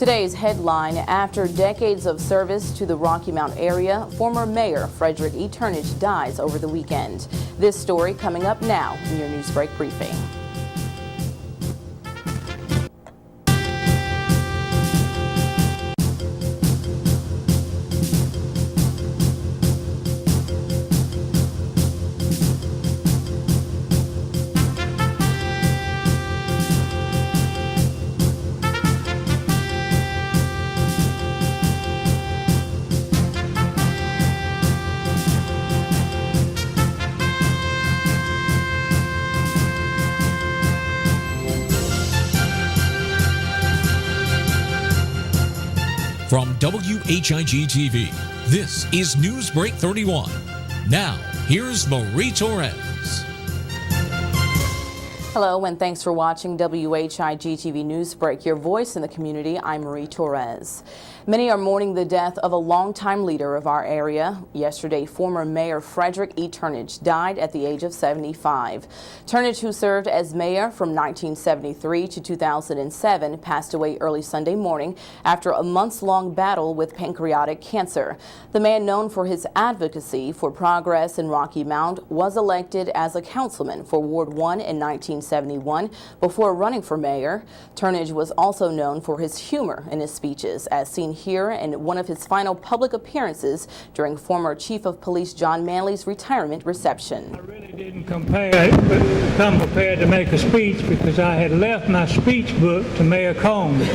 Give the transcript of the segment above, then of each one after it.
Today's headline: after decades of service to the Rocky Mount area, former Mayor Frederick E. Turnage dies over the weekend. This story coming up now in your NewsBreak briefing. From WHIG-TV, this is NewsBreak 31. Now, here's Marie Torres. Hello, and thanks for watching WHIG-TV NewsBreak, your voice in the community. I'm Marie Torres. Many are mourning the death of a longtime leader of our area. Yesterday, former Mayor Frederick E. Turnage died at the age of 75. Turnage, who served as mayor from 1973 to 2007, passed away early Sunday morning after a months-long battle with pancreatic cancer. The man, known for his advocacy for progress in Rocky Mount, was elected as a councilman for Ward 1 in 1971 before running for mayor. Turnage was also known for his humor in his speeches, as seen here in one of his final public appearances during former Chief of Police John Manley's retirement reception. I really didn't come prepared to make a speech because I had left my speech book to Mayor Combs.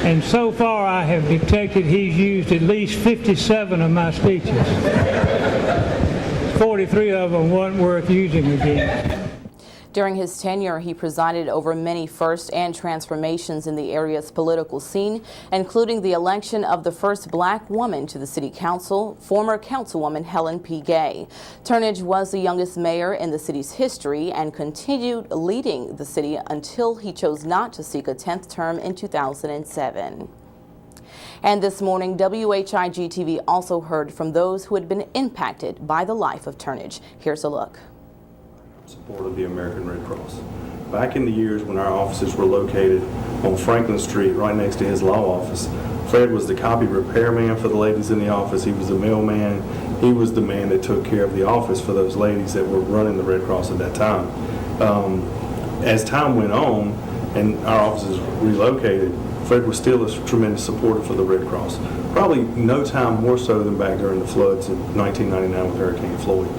And so far I have detected he's used at least 57 of my speeches. 43 of them weren't worth using again. During his tenure, he presided over many firsts and transformations in the area's political scene, including the election of the first black woman to the city council, former councilwoman Helen P. Gay. Turnage was the youngest mayor in the city's history and continued leading the city until he chose not to seek a 10th term in 2007. And this morning, WHIG-TV also heard from those who had been impacted by the life of Turnage. Here's a look. Support of the American Red Cross. Back in the years when our offices were located on Franklin Street, right next to his law office, Fred was the copy repairman for the ladies in the office. He was the mailman. He was the man that took care of the office for those ladies that were running the Red Cross at that time. As time went on and our offices relocated, Fred was still a tremendous supporter for the Red Cross. Probably no time more so than back during the floods in 1999 with Hurricane Floyd.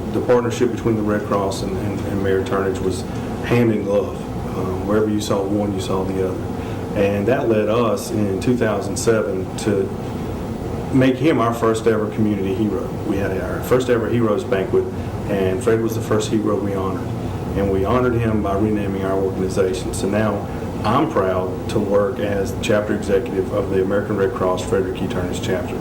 The partnership between the Red Cross and Mayor Turnage was hand in glove. Wherever you saw one, you saw the other. And that led us in 2007 to make him our first ever community hero. We had our first ever Heroes Banquet, and Fred was the first hero we honored. And we honored him by renaming our organization. So now I'm proud to work as the chapter executive of the American Red Cross Frederick E. Turnage chapter.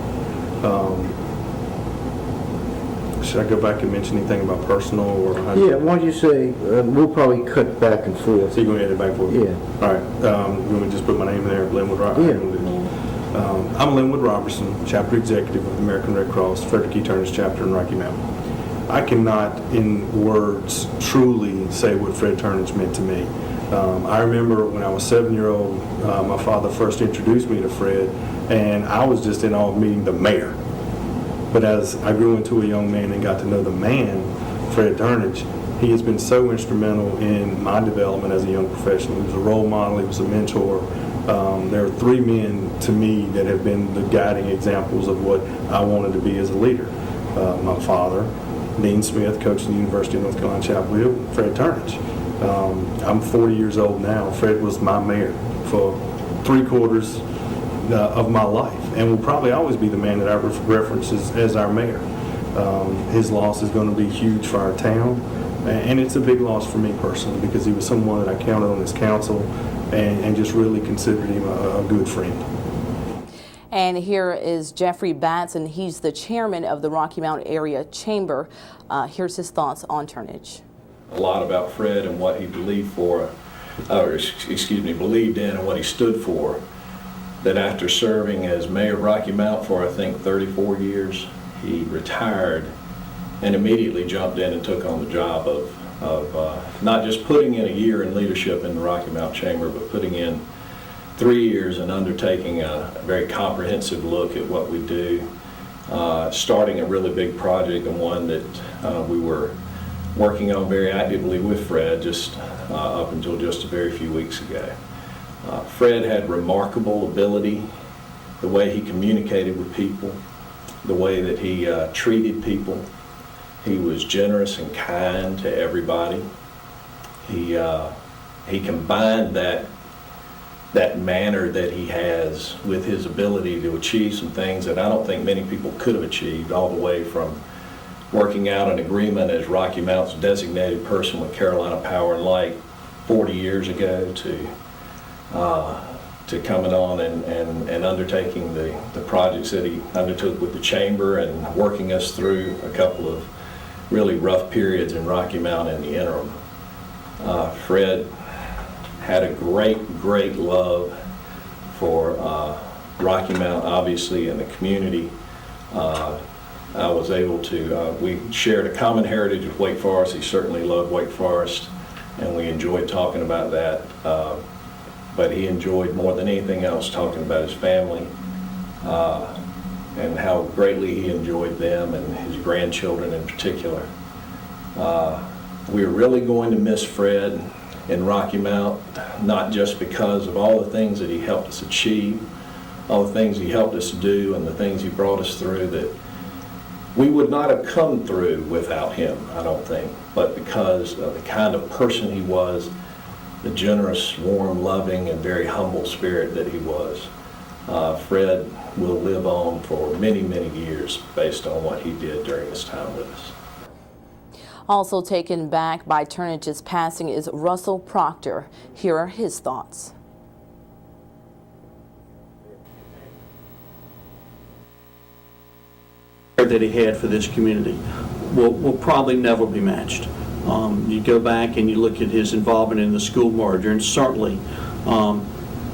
Should I go back and mention anything about personal or? Yeah, why don't you say, we'll probably cut back and forth. So you're going to edit back and forth? Yeah. All right. You want me to just put my name in there, Linwood Robertson? Yeah. I'm Linwood Robertson, chapter executive of the American Red Cross, Frederick E. Turnage chapter in Rocky Mount. I cannot, in words, truly say what Fred Turnage meant to me. I remember when I was 7-year-old, my father first introduced me to Fred, and I was just in awe of meeting the mayor. But as I grew into a young man and got to know the man, Fred Turnage, he has been so instrumental in my development as a young professional. He was a role model, he was a mentor. There are 3 men to me that have been the guiding examples of what I wanted to be as a leader. My father, Dean Smith, coach at the University of North Carolina, Chapel Hill, Fred Turnage. I'm 40 years old now. Fred was my mayor for 3/4 of my life, and will probably always be the man that I reference as our mayor. His loss is going to be huge for our town, and it's a big loss for me personally because he was someone that I counted on his counsel and just really considered him a good friend. And here is Jeffrey Batts, and he's the chairman of the Rocky Mount Area Chamber. Here's his thoughts on Turnage. A lot about Fred and what he believed believed in and what he stood for. That after serving as mayor of Rocky Mount for I think 34 years, he retired and immediately jumped in and took on the job of of not just putting in a year in leadership in the Rocky Mount Chamber, but putting in 3 years and undertaking a very comprehensive look at what we do, starting a really big project, and one that we were working on very actively with Fred just up until just a very few weeks ago. Fred had remarkable ability, the way he communicated with people, the way that he treated people. He was generous and kind to everybody. He combined that manner that he has with his ability to achieve some things that I don't think many people could have achieved, all the way from working out an agreement as Rocky Mount's designated person with Carolina Power and Light 40 years ago to coming on and undertaking the projects that he undertook with the Chamber and working us through a couple of really rough periods in Rocky Mount in the interim. Fred had a great love for Rocky Mount, obviously, and the community. I was able to, we shared a common heritage with Wake Forest. He certainly loved Wake Forest, and we enjoyed talking about that. But he enjoyed more than anything else talking about his family and how greatly he enjoyed them and his grandchildren in particular. We're really going to miss Fred in Rocky Mount, not just because of all the things that he helped us achieve, all the things he helped us do, and the things he brought us through that we would not have come through without him, I don't think, but because of the kind of person he was, the generous, warm, loving, and very humble spirit that he was. Fred will live on for many years based on what he did during his time with us. Also taken back by Turnage's passing is Russell Proctor. Here are his thoughts. That he had for this community will probably never be matched. You go back and you look at his involvement in the school merger, and certainly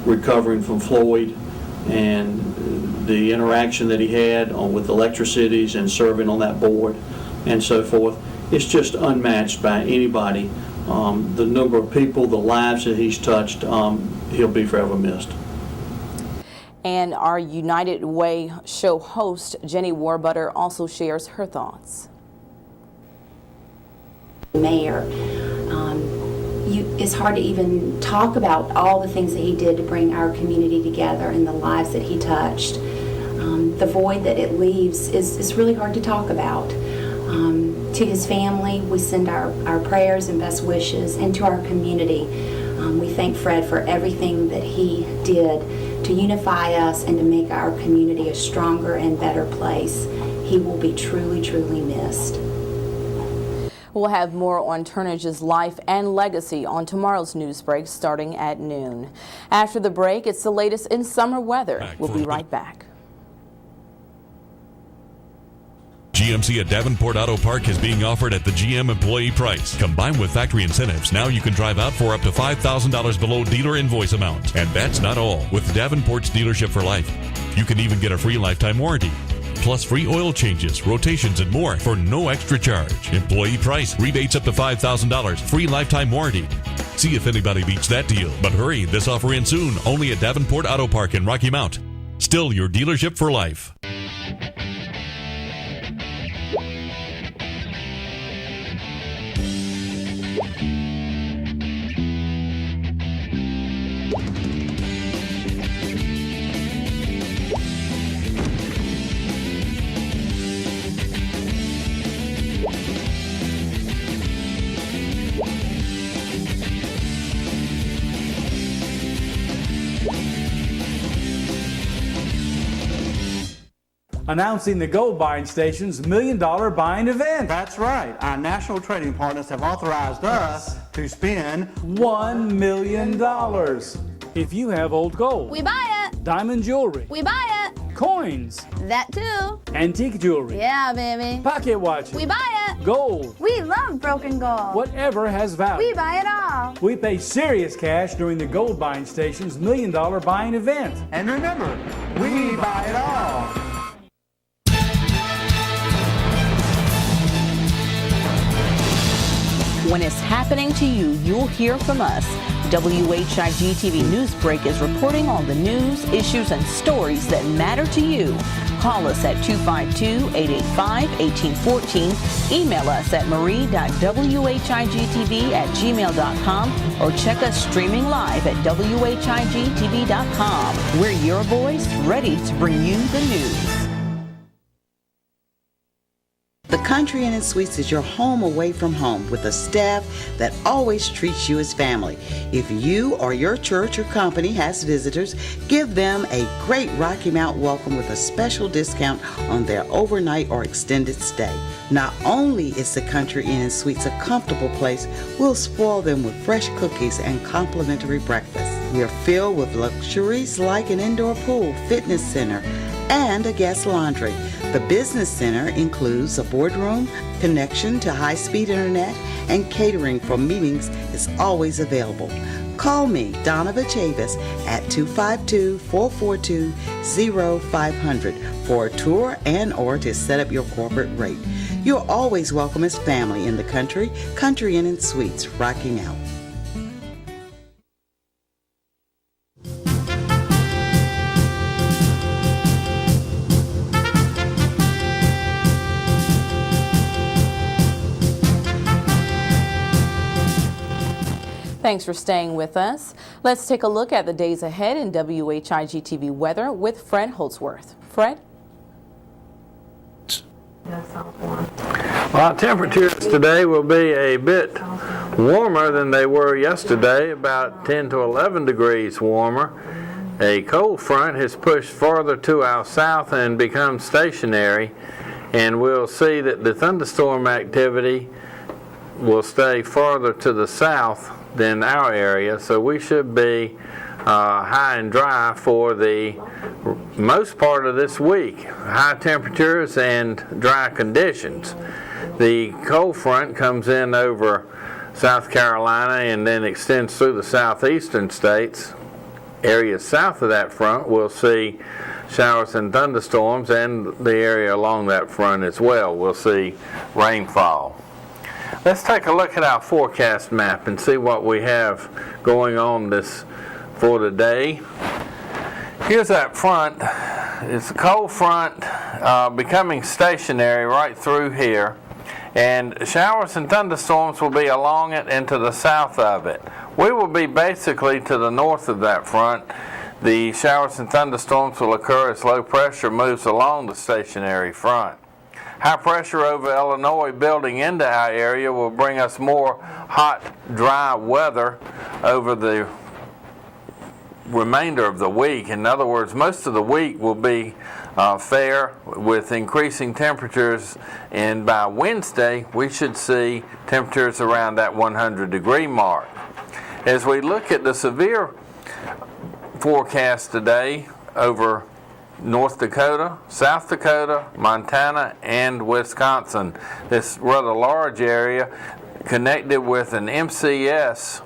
recovering from Floyd and the interaction that he had with electricities and serving on that board and so forth. It's just unmatched by anybody. The number of people, the lives that he's touched, he'll be forever missed. And our United Way show host, Jenny Warbutter, also shares her thoughts. Mayor, it's hard to even talk about all the things that he did to bring our community together and the lives that he touched. The void that it leaves is really hard to talk about. To his family, we send our prayers and best wishes, and to our community. We thank Fred for everything that he did to unify us and to make our community a stronger and better place. He will be truly missed. We'll have more on Turnage's life and legacy on tomorrow's news break starting at noon. After the break, it's the latest in summer weather. We'll be right back. GMC at Davenport Auto Park is being offered at the GM employee price. Combined with factory incentives, now you can drive out for up to $5,000 below dealer invoice amount. And that's not all. With Davenport's dealership for life, you can even get a free lifetime warranty, plus free oil changes, rotations, and more for no extra charge. Employee price, rebates up to $5,000, free lifetime warranty. See if anybody beats that deal. But hurry, this offer ends soon, only at Davenport Auto Park in Rocky Mount. Still your dealership for life. Announcing the gold buying station's $1 million buying event. That's right. Our national trading partners have authorized us to spend $1 million. If you have old gold, we buy it. Diamond jewelry, we buy it. Coins, that too. Antique jewelry, yeah, baby. Pocket watches, we buy it. Gold, we love broken gold. Whatever has value, we buy it all. We pay serious cash during the gold buying station's $1 million buying event. And remember, we buy it all. When it's happening to you, you'll hear from us. WHIG TV NewsBreak is reporting on the news, issues, and stories that matter to you. Call us at 252-885-1814. Email us at marie.whigtv@gmail.com or check us streaming live at whigtv.com. We're your voice, ready to bring you the news. The Country Inn & Suites is your home away from home with a staff that always treats you as family. If you or your church or company has visitors, give them a great Rocky Mount welcome with a special discount on their overnight or extended stay. Not only is the Country Inn & Suites a comfortable place, we'll spoil them with fresh cookies and complimentary breakfast. We are filled with luxuries like an indoor pool, fitness center, and a guest laundry. The business center includes a boardroom, connection to high-speed internet, and catering for meetings is always available. Call me, Donna Chavis, at 252-442-0500 for a tour and or to set up your corporate rate. You're always welcome as family in the Country Inn & Suites, Rocky Mount. Thanks for staying with us. Let's take a look at the days ahead in WHIG TV weather with Fred Holtzworth. Fred? Well, temperatures today will be a bit warmer than they were yesterday, about 10 to 11 degrees warmer. A cold front has pushed farther to our south and become stationary, and we'll see that the thunderstorm activity will stay farther to the south than our area, so we should be high and dry for the most part of this week. High temperatures and dry conditions. The cold front comes in over South Carolina and then extends through the southeastern states. Areas south of that front will see showers and thunderstorms, and the area along that front as well will see rainfall. Let's take a look at our forecast map and see what we have going on for today. Here's that front. It's a cold front becoming stationary right through here, and showers and thunderstorms will be along it and to the south of it. We will be basically to the north of that front. The showers and thunderstorms will occur as low pressure moves along the stationary front. High pressure over Illinois building into our area will bring us more hot, dry weather over the remainder of the week. In other words, most of the week will be fair with increasing temperatures, and by Wednesday we should see temperatures around that 100-degree mark. As we look at the severe forecast today over North Dakota, South Dakota, Montana, and Wisconsin. This rather large area connected with an MCS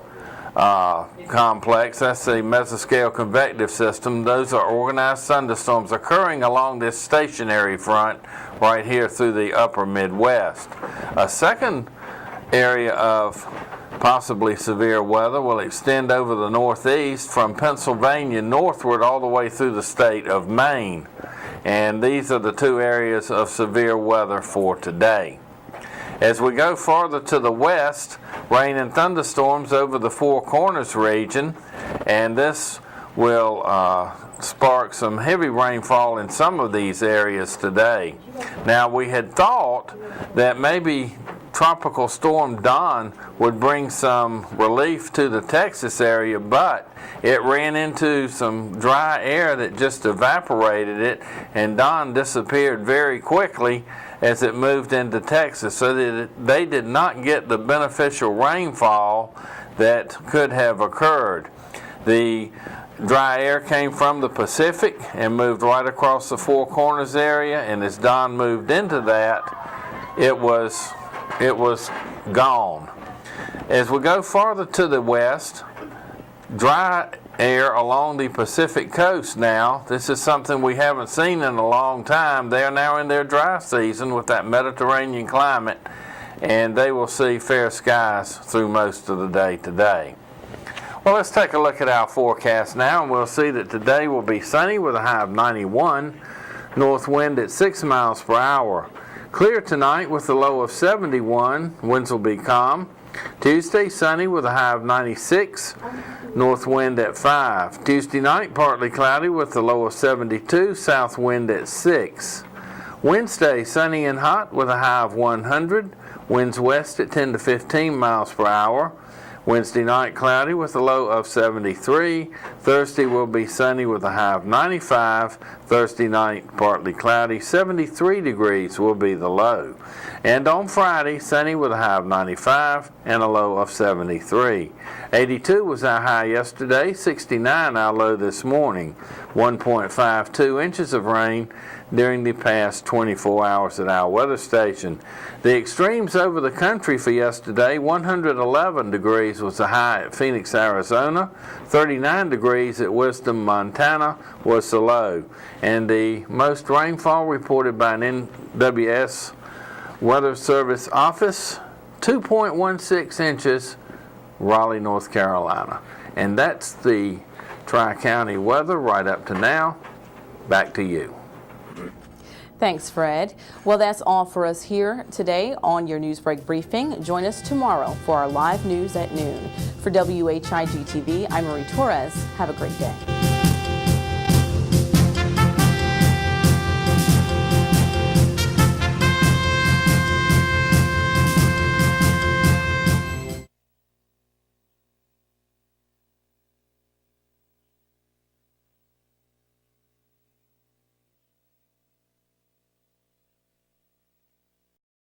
complex. That's the mesoscale convective system. Those are organized thunderstorms occurring along this stationary front right here through the upper Midwest. A second area of possibly severe weather will extend over the northeast from Pennsylvania northward all the way through the state of Maine. And these are the two areas of severe weather for today. As we go farther to the west, rain and thunderstorms over the Four Corners region, and this will spark some heavy rainfall in some of these areas today. Now, we had thought that maybe Tropical Storm Don would bring some relief to the Texas area, but it ran into some dry air that just evaporated it, and Don disappeared very quickly as it moved into Texas, so that they did not get the beneficial rainfall that could have occurred. The dry air came from the Pacific and moved right across the Four Corners area, and as Don moved into that, it was gone. As we go farther to the west, dry air along the Pacific coast now. This is something we haven't seen in a long time. They are now in their dry season with that Mediterranean climate, and they will see fair skies through most of the day today. Well, let's take a look at our forecast now, and we'll see that today will be sunny with a high of 91, north wind at 6 miles per hour. Clear tonight with a low of 71, winds will be calm. Tuesday, sunny with a high of 96, north wind at 5. Tuesday night, partly cloudy with a low of 72, south wind at 6. Wednesday, sunny and hot with a high of 100, winds west at 10 to 15 miles per hour. Wednesday night, cloudy with a low of 73. Thursday will be sunny with a high of 95. Thursday night, partly cloudy, 73 degrees will be the low. And on Friday, sunny with a high of 95 and a low of 73. 82 was our high yesterday, 69 our low this morning. 1.52 inches of rain during the past 24 hours at our weather station. The extremes over the country for yesterday: 111 degrees was the high at Phoenix, Arizona. 39 degrees at Wisdom, Montana was the low. And the most rainfall reported by an NWS Weather Service office, 2.16 inches, Raleigh, North Carolina. And that's the Tri-County weather right up to now. Back to you. Thanks, Fred. Well, that's all for us here today on your NewsBreak briefing. Join us tomorrow for our live news at noon. For WHIG TV, I'm Marie Torres. Have a great day.